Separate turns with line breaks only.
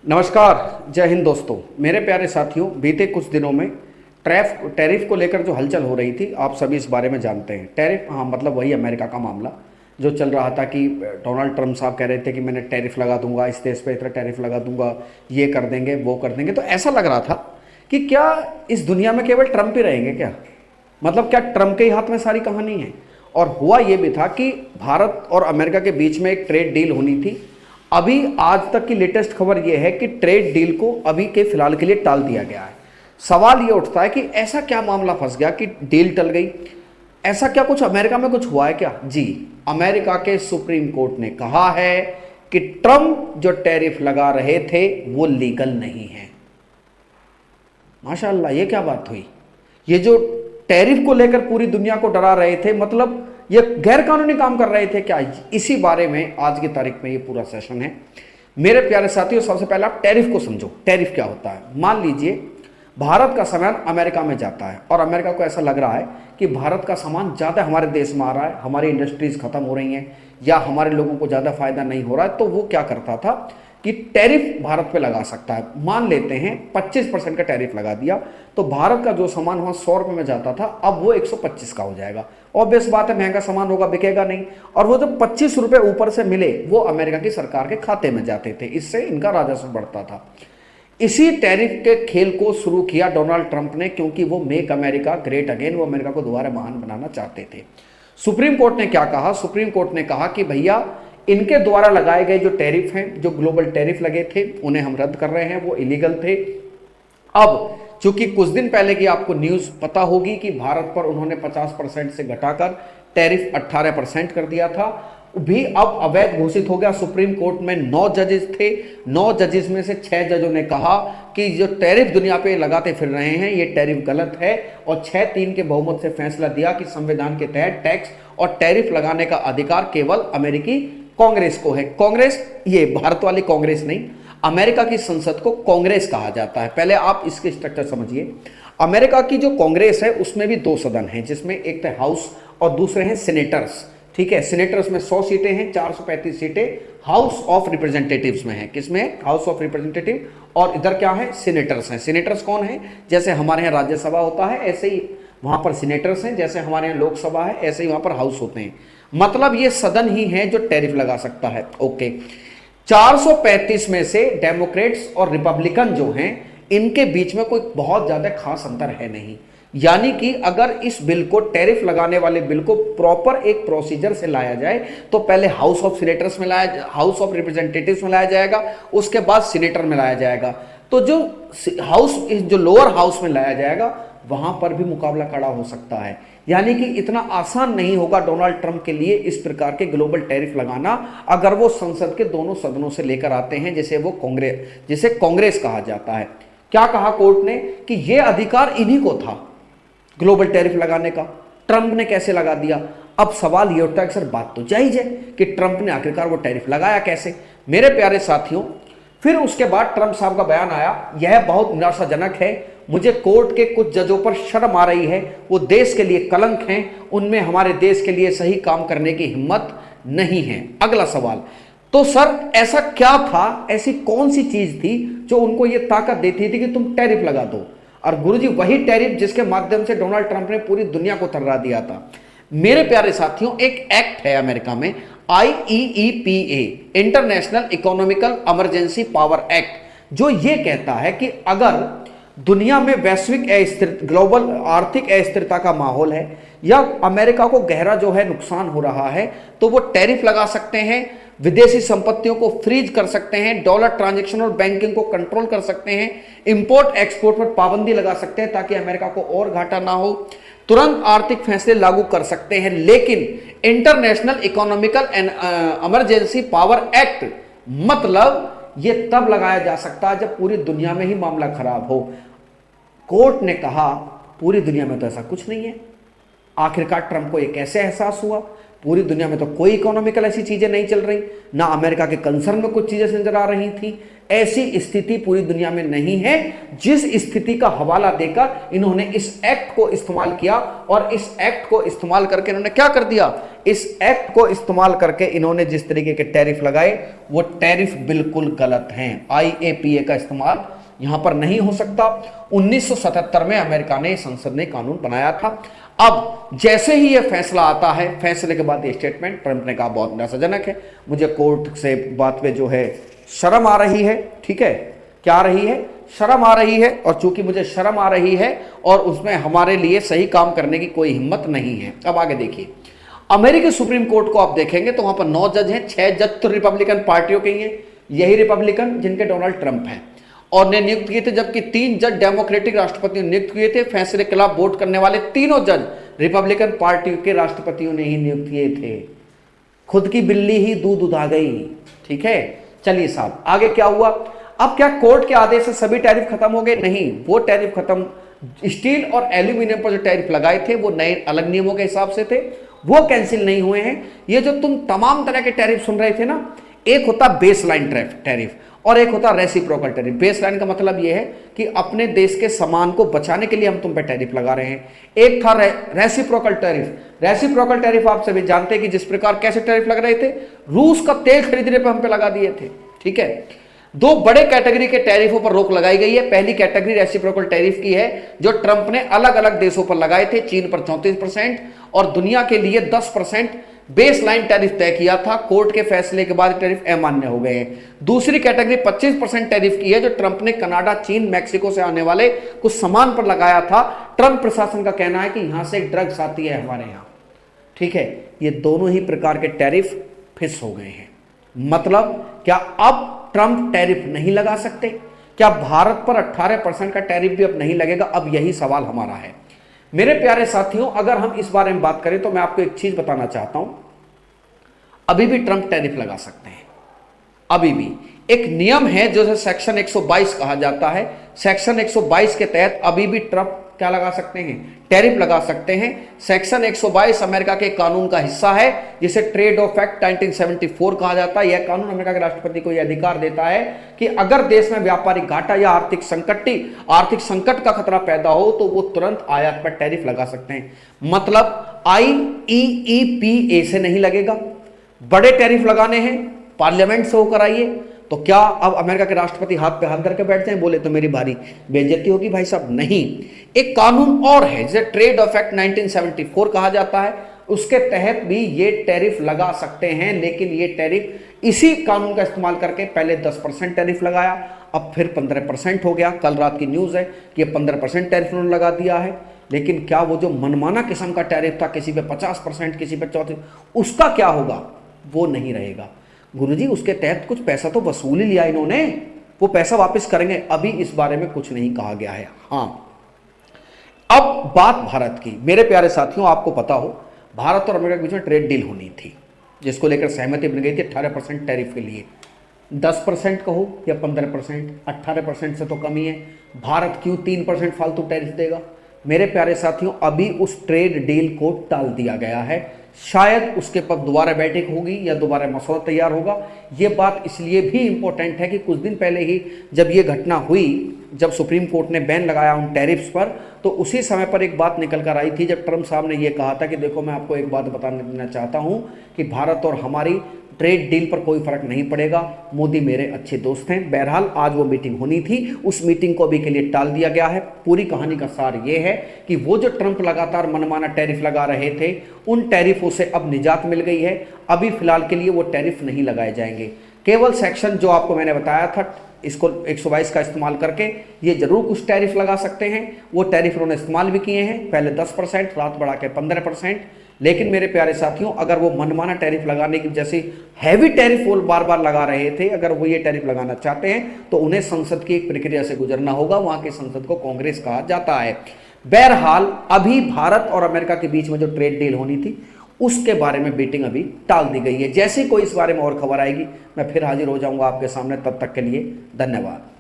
नमस्कार, जय हिंद दोस्तों। मेरे प्यारे साथियों, बीते कुछ दिनों में टैरिफ को लेकर जो हलचल हो रही थी, आप सभी इस बारे में जानते हैं। टैरिफ, हाँ, मतलब वही अमेरिका का मामला जो चल रहा था कि डोनाल्ड ट्रंप साहब कह रहे थे कि मैंने टैरिफ लगा दूंगा, इस देश पे इतना टैरिफ लगा दूंगा, ये कर देंगे, वो कर देंगे। तो ऐसा लग रहा था कि क्या इस दुनिया में केवल ट्रंप ही रहेंगे क्या? मतलब क्या ट्रंप के ही हाथ में सारी कहानी है? और हुआ ये भी था कि भारत और अमेरिका के बीच में एक ट्रेड डील होनी थी। अभी आज तक की लेटेस्ट खबर यह है कि ट्रेड डील को अभी के फिलहाल के लिए टाल दिया गया है। सवाल यह उठता है कि ऐसा क्या मामला फंस गया कि डील टल गई? ऐसा क्या कुछ अमेरिका में कुछ हुआ है क्या? जी, अमेरिका के सुप्रीम कोर्ट ने कहा है कि ट्रंप जो टैरिफ लगा रहे थे वो लीगल नहीं है। माशाअल्लाह, ये क्या बात हुई? ये जो टैरिफ को लेकर पूरी दुनिया को डरा रहे थे, मतलब ये गैर कानूनी काम कर रहे थे क्या? इसी बारे में आज की तारीख में ये पूरा सेशन है। मेरे प्यारे साथियों, सबसे पहले आप टैरिफ को समझो। टैरिफ क्या होता है? मान लीजिए भारत का सामान अमेरिका में जाता है और अमेरिका को ऐसा लग रहा है कि भारत का सामान ज़्यादा हमारे देश में आ रहा है, हमारी इंडस्ट्रीज खत्म हो रही हैं या हमारे लोगों को ज़्यादा फायदा नहीं हो रहा है, तो वो क्या करता था कि टैरिफ भारत पे लगा सकता है। मान लेते हैं 25% का टैरिफ लगा दिया, तो भारत का जो सामान वहाँ 100 रुपये में जाता था, अब वो 125 का हो जाएगा। ऑब्वियस बात है, महंगा सामान होगा, बिकेगा नहीं। और वो जो 25 रुपये ऊपर से मिले वो अमेरिका की सरकार के खाते में जाते थे, इससे इनका राजस्व बढ़ता था। इसी टैरिफ के खेल को शुरू किया डोनाल्ड ट्रंप ने, क्योंकि वो मेक अमेरिका ग्रेट अगेन, वो अमेरिका को दोबारा महान बनाना चाहते थे। सुप्रीम कोर्ट ने क्या कहा? सुप्रीम कोर्ट ने कहा कि भैया, इनके द्वारा लगाए गए जो टैरिफ हैं, जो ग्लोबल टैरिफ लगे थे, उन्हें हम रद्द कर रहे हैं, वो इलीगल थे। अब चूंकि कुछ दिन पहले की आपको न्यूज पता होगी कि भारत पर उन्होंने 50% से घटाकर टैरिफ 18% कर दिया था, भी अब अवैध घोषित हो गया। सुप्रीम कोर्ट में 9 जजेस थे, 9 जजेस में से 6 जजों ने कहा कि जो टैरिफ दुनिया पे लगाते फिर रहे हैं, ये टैरिफ गलत है, और 6-3 के बहुमत से फैसला दिया कि संविधान के तहत टैक्स और टैरिफ लगाने का अधिकार केवल अमेरिकी कांग्रेस को है। कांग्रेस, ये भारत वाली कांग्रेस नहीं, अमेरिका की संसद को कांग्रेस कहा जाता है। पहले आप इसके स्ट्रक्चर समझिए। अमेरिका की जो कांग्रेस है उसमें भी 2 सदन हैं, जिसमें एक तो हाउस और दूसरे हैं सीनेटर्स। ठीक है, सीनेटर्स में 100 सीटें हैं, 435 सीटें हाउस ऑफ रिप्रेजेंटेटिव्स में है। किसमें है? House of representative. और इधर क्या है? सीनेटर्स हैं। सीनेटर्स कौन है? जैसे हमारे यहाँ राज्यसभा होता है, ऐसे ही वहां पर सीनेटर्स हैं। जैसे हमारे यहाँ लोकसभा है, ऐसे ही वहां पर हाउस होते हैं। मतलब ये सदन ही है जो टैरिफ लगा सकता है। ओके, 435 में से डेमोक्रेट्स और रिपब्लिकन जो हैं, इनके बीच में कोई बहुत ज्यादा खास अंतर है नहीं। यानी कि अगर इस बिल को, टैरिफ लगाने वाले बिल को प्रॉपर एक प्रोसीजर से लाया जाए, तो पहले हाउस ऑफ सीनेटर्स में हाउस ऑफ रिप्रेजेंटेटिव्स में लाया जाएगा, उसके बाद सीनेटर में लाया जाएगा। तो जो लोअर हाउस में लाया जाएगा, वहां पर भी मुकाबला खड़ा हो सकता है। यानी कि इतना आसान नहीं होगा डोनाल्ड ट्रंप के लिए इस प्रकार के ग्लोबल टैरिफ लगाना, अगर वो संसद के दोनों सदनों से लेकर आते हैं, जिसे कांग्रेस कहा जाता है। क्या कहा कोर्ट ने? कि यह अधिकार इन्हीं को था ग्लोबल टैरिफ लगाने का, ट्रंप ने कैसे लगा दिया? अब सवाल यह उठता है कि सर, बात तो जायज है कि ट्रंप ने आखिरकार वो टैरिफ लगाया कैसे? मेरे प्यारे साथियों, फिर उसके बाद ट्रंप साहब का बयान आया, यह बहुत निराशाजनक है, मुझे कोर्ट के कुछ जजों पर शर्म आ रही है, वो देश के लिए कलंक हैं, उनमें हमारे देश के लिए सही काम करने की हिम्मत नहीं है। अगला सवाल, तो सर ऐसा क्या था, ऐसी कौन सी चीज थी जो उनको ये ताकत देती थी कि तुम टैरिफ लगा दो? और गुरुजी, वही टैरिफ जिसके माध्यम से डोनाल्ड ट्रंप ने पूरी दुनिया को थर्रा दिया था। मेरे प्यारे साथियों, एक एक्ट है अमेरिका में, IEEPA, international economical emergency power act, जो ये कहता है कि अगर दुनिया में वैश्विक ग्लोबल आर्थिक अस्थिरता का माहौल है या अमेरिका को गहरा जो है नुकसान हो रहा है, तो वो टैरिफ लगा सकते हैं, विदेशी संपत्तियों को फ्रीज कर सकते हैं, डॉलर ट्रांजैक्शन और बैंकिंग को कंट्रोल कर सकते हैं, इंपोर्ट एक्सपोर्ट पर पाबंदी लगा सकते हैं ताकि अमेरिका को और घाटा ना हो, तुरंत आर्थिक फैसले लागू कर सकते हैं। लेकिन international economical emergency power act मतलब ये तब लगाया जा सकता है जब पूरी दुनिया में ही मामला खराब हो। कोर्ट ने कहा पूरी दुनिया में तो ऐसा कुछ नहीं है। आखिरकार ट्रंप को यह कैसे एहसास हुआ? पूरी दुनिया में तो कोई इकोनॉमिकल ऐसी चीजें नहीं चल रही, ना अमेरिका के कंसर्न में कुछ चीजें नजर आ रही थी। ऐसी स्थिति पूरी दुनिया में नहीं है, जिस स्थिति का हवाला देकर इन्होंने इस एक्ट को इस्तेमाल किया। और इस एक्ट को इस्तेमाल करके इन्होंने क्या कर दिया? इस एक्ट को इस्तेमाल करके इन्होंने जिस तरीके के टैरिफ लगाए वो टैरिफ बिल्कुल गलत हैं। IAPA का इस्तेमाल यहां पर नहीं हो सकता। 1977 में अमेरिका ने संसद ने कानून बनाया था। अब जैसे ही यह फैसला आता है, फैसले के बाद ये स्टेटमेंट ट्रंप ने कहा बहुत निराशाजनक है, मुझे कोर्ट से बात पे जो है शर्म आ रही है। ठीक है, क्या आ रही है? शर्म आ रही है। और चूंकि मुझे शर्म आ रही है और उसमें हमारे लिए सही काम करने की कोई हिम्मत नहीं है। अब आगे देखिए, अमेरिकी सुप्रीम कोर्ट को आप देखेंगे तो वहां पर 9 जज हैं, 6 जज तो रिपब्लिकन पार्टियों के ही हैं, यही रिपब्लिकन जिनके डोनाल्ड ट्रंप हैं और ने नियुक्त किए थे, जबकि 3 जज डेमोक्रेटिक राष्ट्रपतियों ने नियुक्त किए थे। फैसले के खिलाफ वोट करने वाले तीनों जज रिपब्लिकन पार्टी के राष्ट्रपतियों ने ही नियुक्त किए थे। खुद की बिल्ली ही दूध उधा गई। ठीक है, चलिए साहब आगे क्या हुआ? अब क्या कोर्ट के आदेश से सभी टैरिफ खत्म हो गए? नहीं, वो टैरिफ खत्म, स्टील और एल्यूमिनियम पर जो टैरिफ लगाए थे वो नए अलग नियमों के हिसाब से थे, वो कैंसिल नहीं हुए हैं। ये जो तुम तमाम तरह के टैरिफ सुन रहे थे ना, एक होता बेसलाइन टैरिफ और एक होता रेसिप्रोकल टैरिफ। बेसलाइन का मतलब यह है कि अपने देश के सामान को बचाने के लिए हम तुम पे टैरिफ लगा रहे हैं। एक था रेसिप्रोकल टैरिफ। रेसिप्रोकल टैरिफ आप सभी जानते हैं कि जिस प्रकार कैसे टैरिफ लग रहे थे, रूस का तेल खरीदने पर हम पे लगा दिए थे। ठीक है, 2 बड़े कैटेगरी के टैरिफों पर रोक लगाई गई है। पहली कैटेगरी रेसिप्रोकल टैरिफ की है जो ट्रंप ने अलग अलग देशों पर लगाए थे। चीन पर 34% और दुनिया के लिए 10% बेसलाइन टैरिफ तय किया था। कोर्ट के फैसले के बाद टैरिफ अमान्य हो गए हैं। दूसरी कैटेगरी 25% टैरिफ की है जो ट्रंप ने कनाडा, चीन, मैक्सिको से आने वाले कुछ सामान पर लगाया था। ट्रंप प्रशासन का कहना है कि यहां से ड्रग्स आती है हमारे यहां। ठीक है, ये दोनों ही प्रकार के टैरिफ फिक्स हो गए हैं। मतलब क्या अब ट्रंप टैरिफ नहीं लगा सकते? क्या भारत पर 18% का टैरिफ भी अब नहीं लगेगा? अब यही सवाल हमारा है। मेरे प्यारे साथियों, अगर हम इस बारे में बात करें तो मैं आपको एक चीज बताना चाहता हूं, अभी भी ट्रंप टैरिफ लगा सकते हैं। अभी भी एक नियम है जो सेक्शन 122 कहा जाता है। सेक्शन 122 के तहत अभी भी ट्रंप क्या लगा सकते हैं? टैरिफ लगा सकते हैं। सेक्शन 122 अमेरिका के कानून का हिस्सा है जिसे ट्रेड ऑफ एक्ट 1974 कहा जाता है। यह कानून अमेरिका के राष्ट्रपति को यह अधिकार देता है कि अगर देश में व्यापारिक घाटा या आर्थिक संकट का खतरा पैदा हो तो वो तुरंत आयात पर टैरिफ लगा सकते हैं। मतलब IEEPA से नहीं लगेगा। बड़े टैरिफ लगाने हैं, पार्लियामेंट से होकर आइए, तो क्या अब अमेरिका के राष्ट्रपति हाथ पे हाथ करके बैठ जाएं, बोले तो मेरी भारी बेइज्जती होगी? भाई साहब नहीं। एक कानून और है जिसे ट्रेड ऑफ एक्ट 1974 कहा जाता है, उसके तहत भी ये टैरिफ लगा सकते हैं। लेकिन ये टैरिफ इसी कानून का इस्तेमाल करके पहले 10% टैरिफ लगाया, अब फिर 15% हो गया। कल रात की न्यूज है कि 15% टैरिफ उन्होंने लगा दिया है। लेकिन क्या वो जो मनमाना किस्म का टैरिफ था, किसी पे 50%, किसी पे 34%, उसका क्या होगा? वो नहीं रहेगा। गुरुजी उसके तहत कुछ पैसा तो वसूल ही लिया इन्होंने, वो पैसा वापस करेंगे। अभी इस बारे में कुछ नहीं कहा गया है। हाँ, अब बात भारत की। मेरे प्यारे साथियों, आपको पता हो भारत और अमेरिका के बीच में ट्रेड डील होनी थी जिसको लेकर सहमति बन गई थी 18% टैरिफ के लिए। 10% कहो या 15%, 18% से तो कम ही है। भारत क्यों 3% फालतू टैरिफ देगा? मेरे प्यारे साथियों, अभी उस ट्रेड डील को टाल दिया गया है। शायद उसके पर दोबारा बैठक होगी या दोबारा मसौदा तैयार होगा। ये बात इसलिए भी इंपॉर्टेंट है कि कुछ दिन पहले ही जब ये घटना हुई, जब सुप्रीम कोर्ट ने बैन लगाया उन टैरिफ्स पर, तो उसी समय पर एक बात निकल कर आई थी जब ट्रंप साहब ने ये कहा था कि देखो मैं आपको एक बात बताने देना चाहता हूँ कि भारत और हमारी ट्रेड डील पर कोई फर्क नहीं पड़ेगा, मोदी मेरे अच्छे दोस्त हैं। बहरहाल आज वो मीटिंग होनी थी, उस मीटिंग को अभी के लिए टाल दिया गया है। पूरी कहानी का सार ये है कि वो जो ट्रंप लगातार मनमाना टैरिफ लगा रहे थे, उन टैरिफों से अब निजात मिल गई है। अभी फिलहाल के लिए वो टैरिफ नहीं लगाए जाएंगे। केवल सेक्शन जो आपको मैंने बताया था, इसको 122 का इस्तेमाल करके ये जरूर कुछ टैरिफ लगा सकते हैं। वो टैरिफ उन्होंने इस्तेमाल भी किए हैं, पहले 10%, रात बढ़ा के 15%। लेकिन मेरे प्यारे साथियों, अगर वो मनमाना टैरिफ लगाने की जैसे हैवी टैरिफ वो बार बार लगा रहे थे, अगर वो ये टैरिफ लगाना चाहते हैं तो उन्हें संसद की एक प्रक्रिया से गुजरना होगा। वहां के संसद को कांग्रेस कहा जाता है। बहरहाल अभी भारत और अमेरिका के बीच में जो ट्रेड डील होनी थी उसके बारे में मीटिंग अभी टाल दी गई है। जैसे कोई इस बारे में और खबर आएगी मैं फिर हाजिर हो जाऊंगा आपके सामने। तब तक के लिए धन्यवाद।